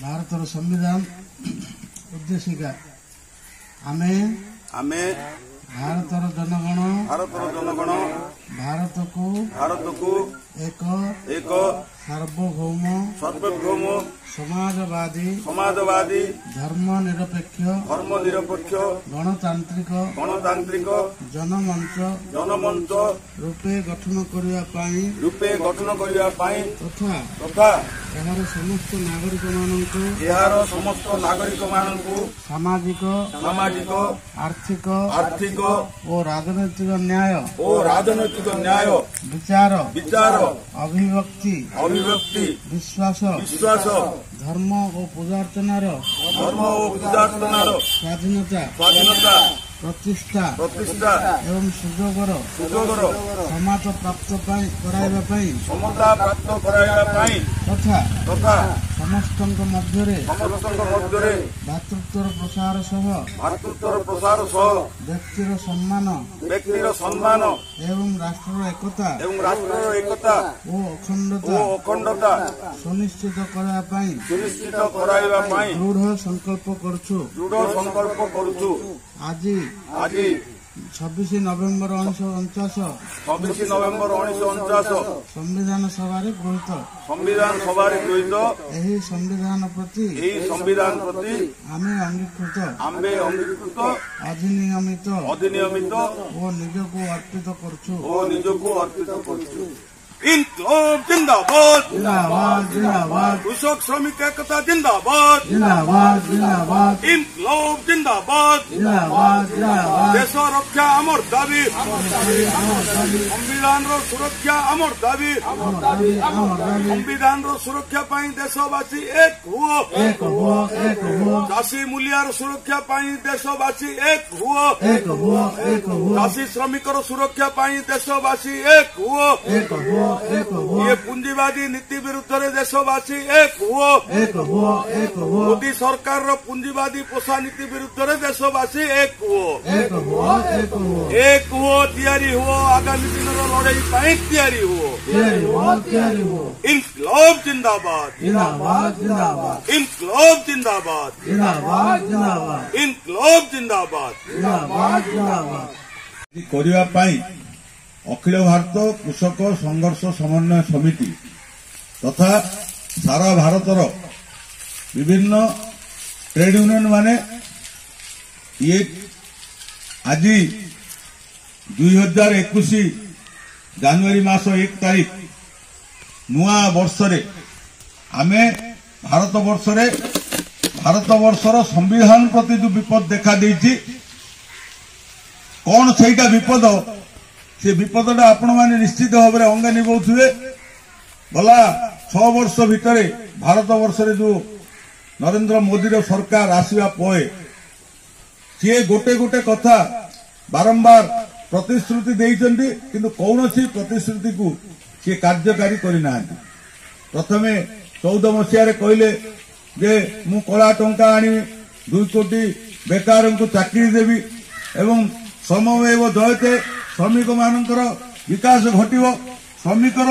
ଭାରତର ସମ୍ବିଧାନ ଉଦ୍ଦେଶିକା ଆମେ ଭାରତର ଜନଗଣ ଭାରତକୁ ଏକ ସାର୍ବଭୌମ ସମାଜବାଦୀ ଧର୍ମନିରପେକ୍ଷ ଗଣତାନ୍ତ୍ରିକ ଜନମଞ୍ଚ ରୂପେ ଗଠନ କରିବା ପାଇଁ ତଥା ଏହାର ସମସ୍ତ ନାଗରିକମାନଙ୍କୁ ସାମାଜିକ ଆର୍ଥିକ ଓ ରାଜନୈତିକ ନ୍ୟାୟ ବିଚାର ଅଭିବ୍ୟକ୍ତି ବିଶ୍ୱାସ ଧର୍ମ ଓ ପୂଜାର୍ଚ୍ଚନାର ସ୍ୱାଧୀନତା ପ୍ରତିଷ୍ଠା ଏବଂ ସୁଯୋଗର ସମାଜ ପ୍ରାପ୍ତ କରାଇବା ପାଇଁ ତଥା ସମସ୍ତଙ୍କ ମଧ୍ୟରେ ଭାତୃତ୍ୱର ପ୍ରସାର ସହ ବ୍ୟକ୍ତିର ସମ୍ମାନ ଏବଂ ରାଷ୍ଟ୍ରର ଏକତା ଓ ଅଖଣ୍ଡତା ସୁନିଶ୍ଚିତ କରାଇବା ପାଇଁ ଦୃଢ ସଂକଳ୍ପ କରୁଛୁ। ଆଜି 26 ନଭେମ୍ବର 1949 ସମ୍ବିଧାନ ସଭାରେ ଗୃହୀତ ଏହି ସମ୍ବିଧାନ ପ୍ରତି ଆମେ ଅଙ୍ଗୀକୃତ ଅଧିନିୟମିତ ଓ ନିଜକୁ ଅର୍ପିତ କରୁଛୁ। ইনকলাব জিন্দাবাদ কৃষক শ্রমিক একতা জিন্দাবাদ ইনকলাব জিন্দাবাদ দেশ রক্ষা আমার দাবি সংবিধানর সুরক্ষা আমার দাবি সংবিধানর সুরক্ষা পাই দেশবাসী এক হুଅ চাষী মূলিয়ার সুরক্ষা পাই দেশবাসী এক হুଅ চাষী শ্রমিকর সুরক্ষা পাই দেশবাসী এক হুଅ ये पूंजीवादी नीति विरुद्ध देशवासी एक हुओ मोदी सरकार पूंजीवादी पोषा नीति विरुद्ध देशवासी एक हुओ तैयारी हुओ आगामी दिन लड़ाई तैयारी हुओ इनकलाब जिंदाबाद इनकलाब जिंदाबाद इनकलाब जिंदाबाद अखिल भारत कृषक संघर्ष समन्वय समिति तथा सारा भारतर विभिन्न ट्रेड यूनियन माने ये आज 2021 जनवरी मास 1 तारीख नुआ वर्ष रे आमे भारत वर्षर संविधान प्रति जो विपद देखा देइछि कौन सेटा विपद से विपदटा आपण मैंने निश्चित भाव में अंग निभाउथिबे। गला 6 वर्ष भितर भारत वर्ष रे जो नरेंद्र मोदी सरकार आसवा पए सी गोटे गोटे कथा बारंबार प्रतिश्रुति देइचंती किंतु कौनसी प्रतिश्रुति को सी कार्यकारी करना। प्रथमे 14 मसीह कहले जे मु कला टंका आनी 2 कोटी बेकार को चाकरी देवी एवं सममेव जयते श्रमिक मानकर विकास घटिव श्रमिकर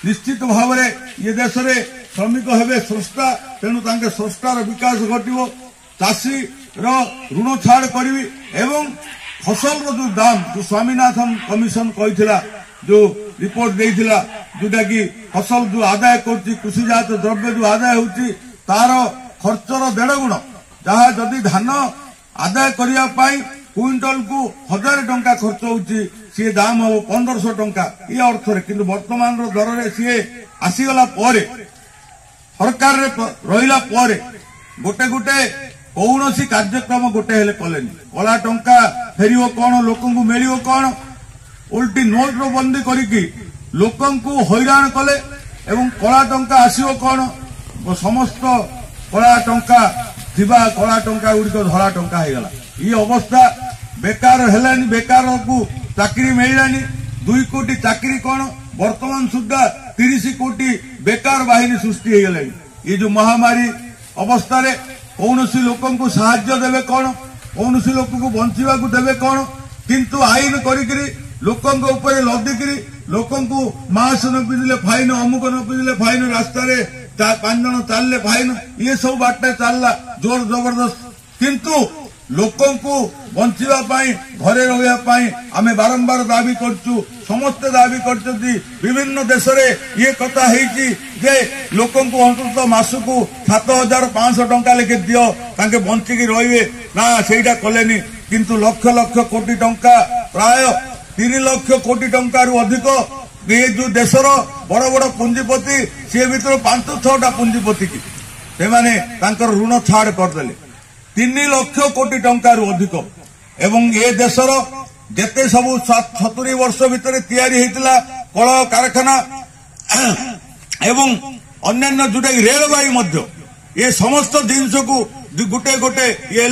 निश्चित भाव में ये देश में श्रमिक हेबे स्रष्टा तेणु तांके स्रष्टार विकास घटिव चाषी ऋण छाड़ करी एवं फसल जो दाम जो स्वामीनाथन कमिशन कही जो रिपोर्ट देइथिला जोटा कि फसल जो आदाय कर कृषिजात द्रव्य जो आदाय होती तार खर्चर 1.5 गुण जहाँ जदि धान आदाय करने क्विंटल को 1000 टंका खर्च होची सी दाम हम 1500 टंका ये अर्थ किंतु वर्तमान दर में सी आसीगला सरकार रहिला गोटे गोटे कौन सी कार्यक्रम गोटे हेले कलेनी कला टंका फेरियो कौन लोक मिलियो कौन उल्टी नोट बंदी करिकी लोकन को हैरान कले एवं कला टंका आसीओ कौन समस्त कला टंका थिबा कला टंका गुड़िक धला टंका हो गला ये अवस्था बेकार हेलानी बेकार को चाकरी मिलानी 2 कोटी चाकरी कौन वर्तमान सुधा 30 कोटी बेकार बाहिनी सृष्टि हो गला। ये जो महामारी अवस्था रे कौन सी लोक को साहाय्य देवे कौन कौन सी लोक को बंचवा को देवे कौन किंतु आईन करी लोक लदिकी लोक मास्क न पिंधिले फाइन अमुक न पिंधिले फाइन रास्तार ପାଞ୍ଚ ଜଣ ଚାଲିଲେ ଭାଇ ଇଏ ସବୁ ବାଟରେ ଚାଲିଲା ଜୋର ଜବରଦସ୍ତ। କିନ୍ତୁ ଲୋକଙ୍କୁ ବଞ୍ଚିବା ପାଇଁ ଘରେ ରହିବା ପାଇଁ ଆମେ ବାରମ୍ବାର ଦାବି କରୁଛୁ। ସମସ୍ତେ ଦାବି କରିଛନ୍ତି। ବିଭିନ୍ନ ଦେଶରେ ଇଏ କଥା ହେଇଛି ଯେ ଲୋକଙ୍କୁ ଅନ୍ତତଃ ମାସକୁ 7,500 ଟଙ୍କା ଲେଖେ ଦିଅ ତାଙ୍କେ ବଞ୍ଚିକି ରହିବେ। ନା ସେଇଟା କଲେନି। କିନ୍ତୁ ଲକ୍ଷ ଲକ୍ଷ କୋଟି ଟଙ୍କା ପ୍ରାୟ 3 ଲକ୍ଷ କୋଟି ଟଙ୍କାରୁ ଅଧିକ ଏ ଯୋଉ ଦେଶର ବଡ ବଡ ପୁଞ୍ଜିପତି ସେ ଭିତରୁ 5-6ଟା ପୁଞ୍ଜିପତି କି ସେମାନେ ତାଙ୍କର ଋଣ ଛାଡ଼ କରିଦେଲେ 3 ଲକ୍ଷ କୋଟି ଟଙ୍କାରୁ ଅଧିକ। ଏବଂ ଏ ଦେଶର ଯେତେ ସବୁ 70 ବର୍ଷ ଭିତରେ ତିଆରି ହେଇଥିଲା କଳ କାରଖାନା ଏବଂ ଅନ୍ୟାନ୍ୟ ଯୋଉଟାକି ରେଳବାଇ ମଧ୍ୟ ଏ ସମସ୍ତ ଜିନିଷକୁ ଗୋଟେ ଗୋଟେ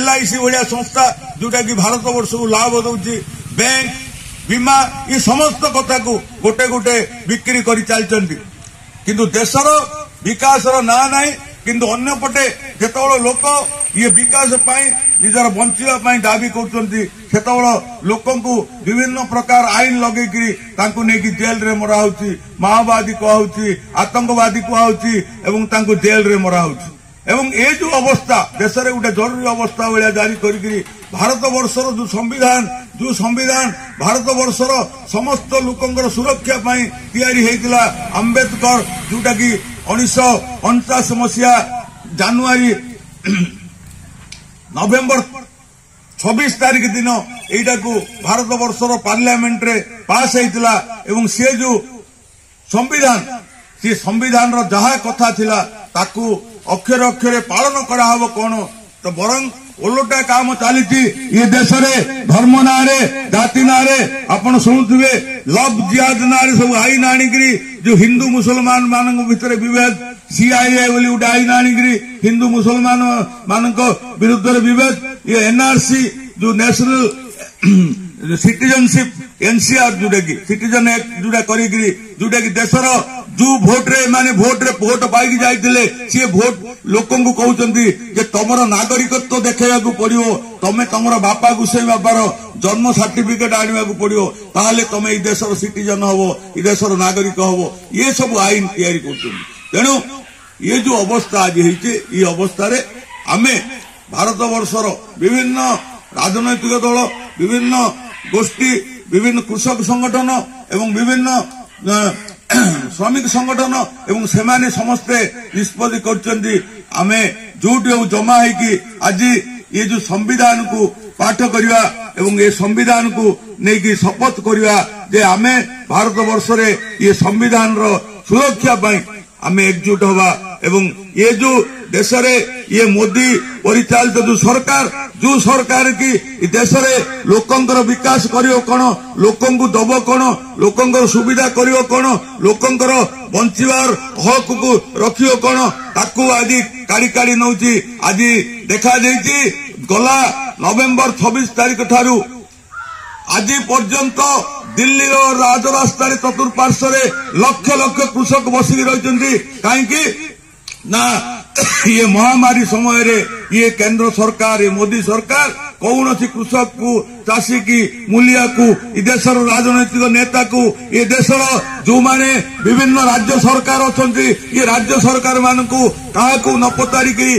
LIC ଭଳିଆ ସଂସ୍ଥା ଯୋଉଟାକି ଭାରତ ବର୍ଷକୁ ଲାଭ ଦଉଛି, ବ୍ୟାଙ୍କ ବୀମା ଏ ସମସ୍ତ କଥାକୁ ଗୋଟେ ଗୋଟେ ବିକ୍ରି କରି ଚାଲିଛନ୍ତି। କିନ୍ତୁ ଦେଶର ବିକାଶର ନାଁ ନାହିଁ। କିନ୍ତୁ ଅନ୍ୟପଟେ ଯେତେବେଳେ ଲୋକ ଇଏ ବିକାଶ ପାଇଁ ନିଜର ବଞ୍ଚିବା ପାଇଁ ଦାବି କରୁଛନ୍ତି ସେତେବେଳେ ଲୋକଙ୍କୁ ବିଭିନ୍ନ ପ୍ରକାର ଆଇନ ଲଗେଇକିରି ତାଙ୍କୁ ନେଇକି ଜେଲରେ ମରା ହଉଛି, ମାଓବାଦୀ କୁହାହଉଛି, ଆତଙ୍କବାଦୀ କୁହାହଉଛି ଏବଂ ତାଙ୍କୁ ଜେଲରେ ମରା ହଉଛି। ଏବଂ ଏ ଯୋଉ ଅବସ୍ଥା ଦେଶରେ ଗୋଟେ ଜରୁରୀ ଅବସ୍ଥା ଭଳିଆ ଜାରି କରିକିରି ଭାରତ ବର୍ଷର ଯୋଉ ସମ୍ବିଧାନ ଭାରତ ବର୍ଷର ସମସ୍ତ ଲୋକଙ୍କର ସୁରକ୍ଷା ପାଇଁ ତିଆରି ହେଇଥିଲା ଆମ୍ବେଦକର ଯୋଉଟାକି 1949 ମସିହା ଜାନୁଆରୀ ନଭେମ୍ବର 26 ତାରିଖ ଦିନ ଏଇଟାକୁ ଭାରତ ବର୍ଷର ପାର୍ଲାମେଣ୍ଟରେ ପାସ୍ ହେଇଥିଲା। ଏବଂ ସେ ଯୋଉ ସେ ସମ୍ବିଧାନର ଯାହା କଥା ଥିଲା ତାକୁ ଅକ୍ଷରେ ଅକ୍ଷରେ ପାଳନ କରାହବ କଣ ତ ବରଂ ଓଲଟା କାମ ଚାଲିଛି ଏ ଦେଶରେ। ଧର୍ମ ନାଁରେ ଜାତି ନାଁରେ ଆପଣ ଶୁଣୁଥିବେ ଲଭ୍ ଜିହାଦ ନାଁରେ ସବୁ ଆଇନ ଆଣିକିରି ଯୋଉ ହିନ୍ଦୁ ମୁସଲମାନ ମାନଙ୍କ ଭିତରେ ବିଭେଦ, CIA ବୋଲି ଗୋଟେ ଆଇନ ଆଣିକିରି ହିନ୍ଦୁ ମୁସଲମାନ ମାନଙ୍କ ବିରୁଦ୍ଧରେ ବିଭେଦ, ଇଏ NRC ଯୋଉ ନ୍ୟାସନାଲ ସିଟିଜନସିପ NCR ଯୋଉଟାକି ସିଟିଜନ ଆକ୍ଟ ଯୋଉଟା କରିକିରି ଯୋଉଟାକି ଦେଶର ଯୋଉ ଭୋଟରେ ଏମାନେ ଭୋଟ ପାଇକି ଯାଇଥିଲେ ସିଏ ଭୋଟ ଲୋକଙ୍କୁ କହୁଛନ୍ତି ଯେ ତମର ନାଗରିକତ୍ୱ ଦେଖେଇବାକୁ ପଡିବ, ତମେ ତମର ବାପା ଗୋସାଇଁ ବାପାର ଜନ୍ମ ସାର୍ଟିଫିକେଟ ଆଣିବାକୁ ପଡିବ, ତାହେଲେ ତମେ ଏଇ ଦେଶର ସିଟିଜନ ହବ, ଏଇ ଦେଶର ନାଗରିକ ହବ। ଇଏ ସବୁ ଆଇନ ତିଆରି କରୁଛନ୍ତି। ତେଣୁ ଇଏ ଯୋଉ ଅବସ୍ଥା ଆଜି ହେଇଛି ଏ ଅବସ୍ଥାରେ ଆମେ ଭାରତ ବର୍ଷର ବିଭିନ୍ନ ରାଜନୈତିକ ଦଳ, ବିଭିନ୍ନ ଗୋଷ୍ଠୀ, ବିଭିନ୍ନ କୃଷକ ସଂଗଠନ ଏବଂ ବିଭିନ୍ନ ଶ୍ରମିକ ସଂଗଠନ ଏବଂ ସେମାନେ ସମସ୍ତେ ନିଷ୍ପତ୍ତି କରିଛନ୍ତି ଆମେ ଯୋଉଠି ଜମା ହେଇକି ଆଜି ଏ ଯୋଉ ସମ୍ବିଧାନକୁ ପାଠ କରିବା ଏବଂ ଏ ସମ୍ବିଧାନକୁ ନେଇକି ଶପଥ କରିବା ଯେ ଆମେ ଭାରତ ବର୍ଷରେ ଏ ସମ୍ବିଧାନର ସୁରକ୍ଷା ପାଇଁ ଆମେ ଏକଜୁଟ ହେବା। ଏବଂ ଏ ଯୋଉ ଦେଶରେ ଇଏ ମୋଦି ପରିଚାଳିତ ଯୋଉ ସରକାର କି ଦେଶରେ ଲୋକଙ୍କର ବିକାଶ କରିବ କଣ, ଲୋକଙ୍କୁ ଦବ କଣ, ଲୋକଙ୍କର ସୁବିଧା କରିବ କଣ, ଲୋକଙ୍କର ବଞ୍ଚିବାର ହକକୁ ରଖିବ କଣ, ତାକୁ ଆଜି କାଢି ନଉଛି। ଆଜି ଦେଖାଯାଇଛି ଗଲା ନଭେମ୍ବର 26 ତାରିଖ ଠାରୁ ଆଜି ପର୍ଯ୍ୟନ୍ତ ଦିଲ୍ଲୀର ରାଜରାସ୍ତାରେ ଚତୁଃପାର୍ଶ୍ୱରେ ଲକ୍ଷ ଲକ୍ଷ କୃଷକ ବସିକି ରହିଛନ୍ତି। କାହିଁକି ନା ଇଏ ମହାମାରୀ ସମୟରେ ଇଏ କେନ୍ଦ୍ର ସରକାର, ଏ ମୋଦି ସରକାର କୌଣସି କୃଷକକୁ, ଚାଷୀ କି, ମୂଲିଆକୁ, ଏ ଦେଶର ରାଜନୈତିକ ନେତାକୁ, ଏ ଦେଶର ଯୋଉମାନେ ବିଭିନ୍ନ ରାଜ୍ୟ ସରକାର ଅଛନ୍ତି ଏ ରାଜ୍ୟ ସରକାର ମାନଙ୍କୁ କାହାକୁ ନ ପଚାରିକି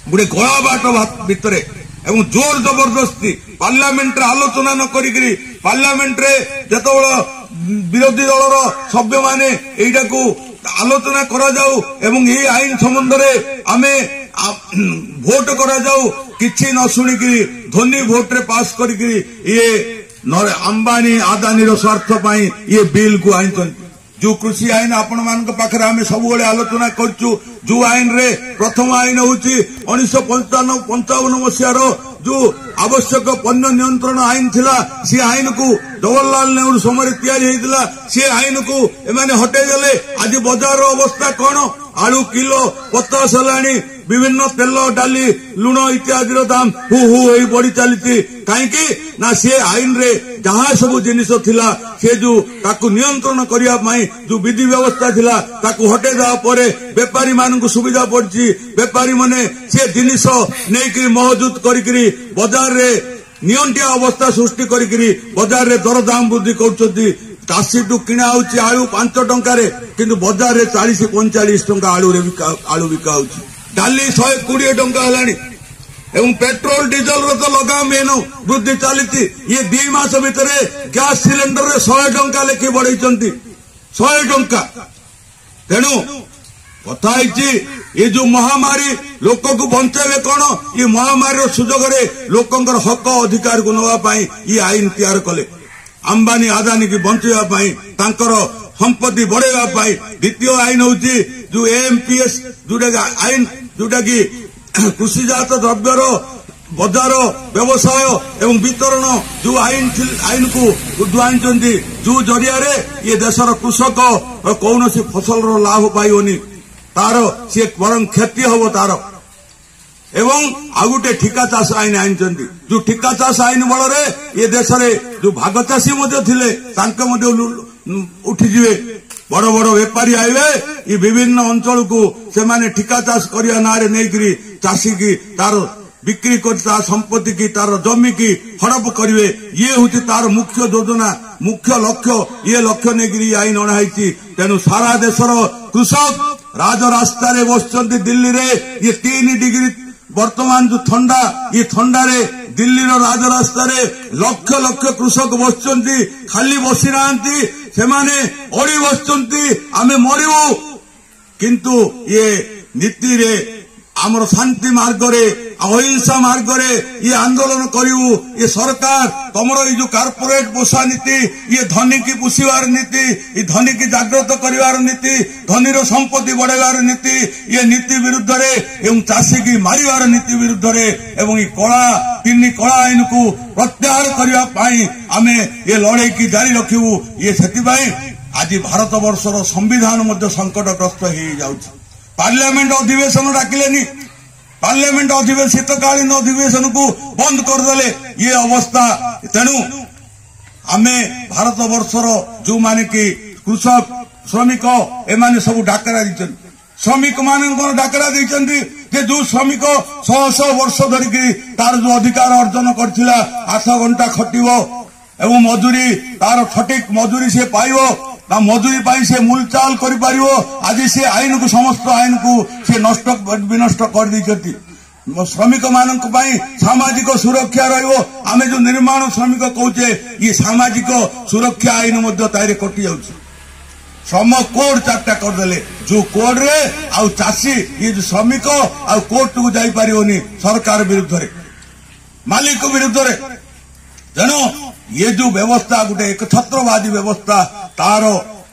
ଗୋଟେ ଗଳାବାଟ ଭିତରେ ଏବଂ ଜୋର ଜବରଦସ୍ତି ପାର୍ଲାମେଣ୍ଟରେ ଆଲୋଚନା ନ କରିକିରି ପାର୍ଲାମେଣ୍ଟରେ ଯେତେବେଳେ ବିରୋଧୀ ଦଳର ସଭ୍ୟମାନେ ଏଇଟାକୁ ଆଲୋଚନା କରାଯାଉ ଏବଂ ଏହି ଆଇନ ସମ୍ବନ୍ଧରେ ଆମେ ଭୋଟ କରାଯାଉ, କିଛି ନ ଶୁଣିକିରି ଧୋନି ଭୋଟରେ ପାସ୍ କରିକିରି ଇଏ ଅମ୍ବାନୀ ଆଦାନୀର ସ୍ୱାର୍ଥ ପାଇଁ ଇଏ ବିଲକୁ ଆଣିଛନ୍ତି। ଯୋଉ କୃଷି ଆଇନ ଆପଣମାନଙ୍କ ପାଖରେ ଆମେ ସବୁବେଳେ ଆଲୋଚନା କରୁଛୁ, ଯୋଉ ଆଇନରେ ପ୍ରଥମ ଆଇନ ହଉଛି 1955 ମସିହାର ଯୋଉ ଆବଶ୍ୟକ ପଣ୍ୟ ନିୟନ୍ତ୍ରଣ ଆଇନ ଥିଲା, ସେ ଆଇନକୁ ଜବାହରଲାଲ ନେହେରୁ ସମୟରେ ତିଆରି ହେଇଥିଲା, ସେ ଆଇନକୁ ଏମାନେ ହଟେଇ ଦେଲେ। ଆଜି ବଜାରର ଅବସ୍ଥା କଣ? ଆଳୁ କିଲୋ 50 ହେଲାଣି, ବିଭିନ୍ନ ତେଲ ଡାଲି ଲୁଣ ଇତ୍ୟାଦିର ଦାମ ହୁ ହେଇ ବଢି ଚାଲିଛି। କାହିଁକି ନା ସେ ଆଇନରେ ଯାହା ସବୁ ଜିନିଷ ଥିଲା ସେ ଯୋଉ ତାକୁ ନିୟନ୍ତ୍ରଣ କରିବା ପାଇଁ ଯୋଉ ବିଧି ବ୍ୟବସ୍ଥା ଥିଲା ତାକୁ ହଟେଇ ଦେବା ପରେ ବେପାରୀ ମାନଙ୍କୁ ସୁବିଧା ପଡିଛି। ବେପାରୀ ମାନେ ସେ ଜିନିଷ ନେଇକିରି ମହଜୁଦ କରିକିରି ବଜାରରେ ନିଅଣ୍ଟିଆ ଅବସ୍ଥା ସୃଷ୍ଟି କରିକିରି ବଜାରରେ ଦରଦାମ ବୃଦ୍ଧି କରୁଛନ୍ତି। ଚାଷୀଠୁ କିଣା ହଉଛି ଆଳୁ 5 ଟଙ୍କାରେ, କିନ୍ତୁ ବଜାରରେ 40-45 ଟଙ୍କା ଆଳୁ ବିକା ହଉଛି। ଡାଲି 120 ଟଙ୍କା ହେଲାଣି ଏବଂ ପେଟ୍ରୋଲ ଡିଜେଲର ତ ଲଗାମ ଏନୁ ବୃଦ୍ଧି ଚାଲିଛି। ଇଏ 2 ମାସ ଭିତରେ ଗ୍ୟାସ ସିଲିଣ୍ଡରରେ 100 ଟଙ୍କା ଲେଖି ବଢେଇଛନ୍ତି, 100 ଟଙ୍କା। ତେଣୁ କଥା ହେଇଛି ଏ ଯୋଉ ମହାମାରୀ ଲୋକକୁ ବଞ୍ଚେଇବେ କଣ, ଏ ମହାମାରୀର ସୁଯୋଗରେ ଲୋକଙ୍କର ହକ ଅଧିକାରକୁ ନେବା ପାଇଁ ଇଏ ଆଇନ ତିଆର କଲେ। ଆମ୍ବାନୀ ଆଦାନୀ କି ବଞ୍ଚେଇବା ପାଇଁ, ତାଙ୍କର ସମ୍ପତ୍ତି ବଢେଇବା ପାଇଁ। ଦ୍ୱିତୀୟ ଆଇନ ହଉଛି ଯୋଉ AMPS ଯୋଉଟା ଆଇନ, ଯୋଉଟା କି କୃଷିଜାତ ଦ୍ରବ୍ୟର ବଜାର ବ୍ୟବସାୟ ଏବଂ ବିତରଣ ଯୋଉ ଆଇନକୁ ଆଣିଛନ୍ତି, ଯୋଉ ଜରିଆରେ ଏ ଦେଶର କୃଷକ କୌଣସି ଫସଲର ଲାଭ ପାଇବନି, ତାର ସିଏ ବରଂ କ୍ଷତି ହବ ତାର। ଏବଂ ଆଉ ଗୋଟେ ଠିକା ଚାଷ ଆଇନ ଆଣିଛନ୍ତି, ଯୋଉ ଠିକା ଚାଷ ଆଇନ ବଳରେ ଏ ଦେଶରେ ଯୋଉ ଭାଗ ଚାଷୀ ମଧ୍ୟ ଥିଲେ ତାଙ୍କ ମଧ୍ୟ ଉଠିଯିବେ। ବଡ ବଡ ବେପାରୀ ଆଇବେ, ଏ ବିଭିନ୍ନ ଅଞ୍ଚଳକୁ ସେମାନେ ଠିକା ଚାଷ କରିବା ନାଁରେ ନେଇକରି ଚାଷୀକି ତାର ବିକ୍ରି କରି ତା ସମ୍ପତ୍ତି କି ତାର ଜମି କି ହଡପ କରିବେ। ଇଏ ହଉଛି ତାର ମୁଖ୍ୟ ଯୋଜନା, ମୁଖ୍ୟ ଲକ୍ଷ୍ୟ। ଇଏ ଲକ୍ଷ୍ୟ ନେଇକରି ଆଇନ ଅଣାହେଇଛି। ତେଣୁ ସାରା ଦେଶର କୃଷକ ରାଜରାସ୍ତାରେ ବସିଛନ୍ତି ଦିଲ୍ଲୀରେ। ଇଏ 3 ଡିଗ୍ରୀ ବର୍ତ୍ତମାନ ଯୋଉ ଥଣ୍ଡା, ଏ ଥଣ୍ଡାରେ ଦିଲ୍ଲୀର ରାଜରାସ୍ତାରେ ଲକ୍ଷ ଲକ୍ଷ କୃଷକ ବସିଛନ୍ତି। ଖାଲି ବସି ନାହାନ୍ତି, ସେମାନେ ଅଡି ବସିଛନ୍ତି, ଆମେ ମରିବୁ। କିନ୍ତୁ ଇଏ ନୀତିରେ ଆମର ଶାନ୍ତି ମାର୍ଗରେ, ଅହିଂସା ମାର୍ଗରେ ଇଏ ଆନ୍ଦୋଳନ କରିବୁ। ଏ ସରକାର ତମର ଏଇ ଯୋଉ କର୍ପୋରେଟ ପୋଷା ନୀତି, ଇଏ ଧନୀକି ପୋଷିବାର ନୀତି, ଏ ଧନୀକି ଜାଗ୍ରତ କରିବାର ନୀତି, ଧନୀର ସମ୍ପତ୍ତି ବଢାଇବାର ନୀତି, ଇଏ ନୀତି ବିରୁଦ୍ଧରେ ଏବଂ ଚାଷୀକି ମାରିବାର ନୀତି ବିରୁଦ୍ଧରେ ଏବଂ ଏ ତିନି କଳା ଆଇନକୁ ପ୍ରତ୍ୟାହାର କରିବା ପାଇଁ ଆମେ ଏ ଲଢେଇକି ଜାରି ରଖିବୁ। ଇଏ ସେଥିପାଇଁ ଆଜି ଭାରତ ବର୍ଷର ସମ୍ବିଧାନ ମଧ୍ୟ ସଙ୍କଟଗ୍ରସ୍ତ ହେଇଯାଉଛି। ପାର୍ଲାମେଣ୍ଟ ଅଧିବେଶନ ଡାକିଲେନି, ପାର୍ଲାମେଣ୍ଟ ଶୀତକାଳୀନ ଅଧିବେଶନକୁ ବନ୍ଦ କରିଦେଲେ। ଇଏ ଅବସ୍ଥା। ତେଣୁ ଆମେ ଭାରତ ବର୍ଷର ଯୋଉମାନେ କି କୃଷକ ଶ୍ରମିକ, ଏମାନେ ସବୁ ଡାକରା ଦେଇଛନ୍ତି। ଶ୍ରମିକ ମାନଙ୍କର ଡାକରା ଦେଇଛନ୍ତି ଯେ ଯୋଉ ଶ୍ରମିକ 100 ବର୍ଷ ଧରିକି ତାର ଯୋଉ ଅଧିକାର ଅର୍ଜନ କରିଥିଲା, 8 ଘଣ୍ଟା ଖଟିବ ଏବଂ ମଜୁରୀ, ତାର ସଠିକ ମଜୁରୀ ସେ ପାଇବ, ତା ମଜୁରୀ ପାଇଁ ସେ ମୂଲଚାଲ କରିପାରିବ। ଆଜି ସେ ଆଇନକୁ, ସମସ୍ତ ଆଇନକୁ ସେ ବିନଷ୍ଟ କରିଦେଇଛନ୍ତି। ଶ୍ରମିକ ମାନଙ୍କ ପାଇଁ ସାମାଜିକ ସୁରକ୍ଷା ରହିବ। ଆମେ ଯୋଉ ନିର୍ମାଣ ଶ୍ରମିକ କହୁଛେ, ଇଏ ସାମାଜିକ ସୁରକ୍ଷା ଆଇନ ମଧ୍ୟ ତାହିରେ କଟି ଯାଉଛି। ଶ୍ରମ କୋଡ 4ଟା କରିଦେଲେ, ଯୋଉ କୋଡରେ ଆଉ ଚାଷୀ, ଇଏ ଯୋଉ ଶ୍ରମିକ ଆଉ କୋର୍ଟକୁ ଯାଇପାରିବନି ସରକାର ବିରୁଦ୍ଧରେ, ମାଲିକ ବିରୁଦ୍ଧରେ। ତେଣୁ ଇଏ ଯୋଉ ବ୍ୟବସ୍ଥା, ଗୋଟେ ଏକଛତ୍ରବାଦୀ ବ୍ୟବସ୍ଥା, ତାର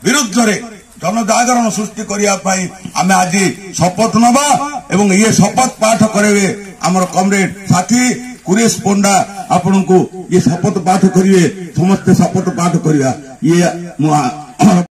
ବିରୁଦ୍ଧରେ ଜନଜାଗରଣ ସୃଷ୍ଟି କରିବା ପାଇଁ ଆମେ ଆଜି ଶପଥ ନେବା ଏବଂ ଇଏ ଶପଥ ପାଠ କରିବେ ଆମର କମରେଡ ସାଥୀ କୁରେଶ ପଣ୍ଡା। ଆପଣଙ୍କୁ ଇଏ ଶପଥ ପାଠ କରିବେ, ସମସ୍ତେ ଶପଥ ପାଠ କରିବା। ଇଏ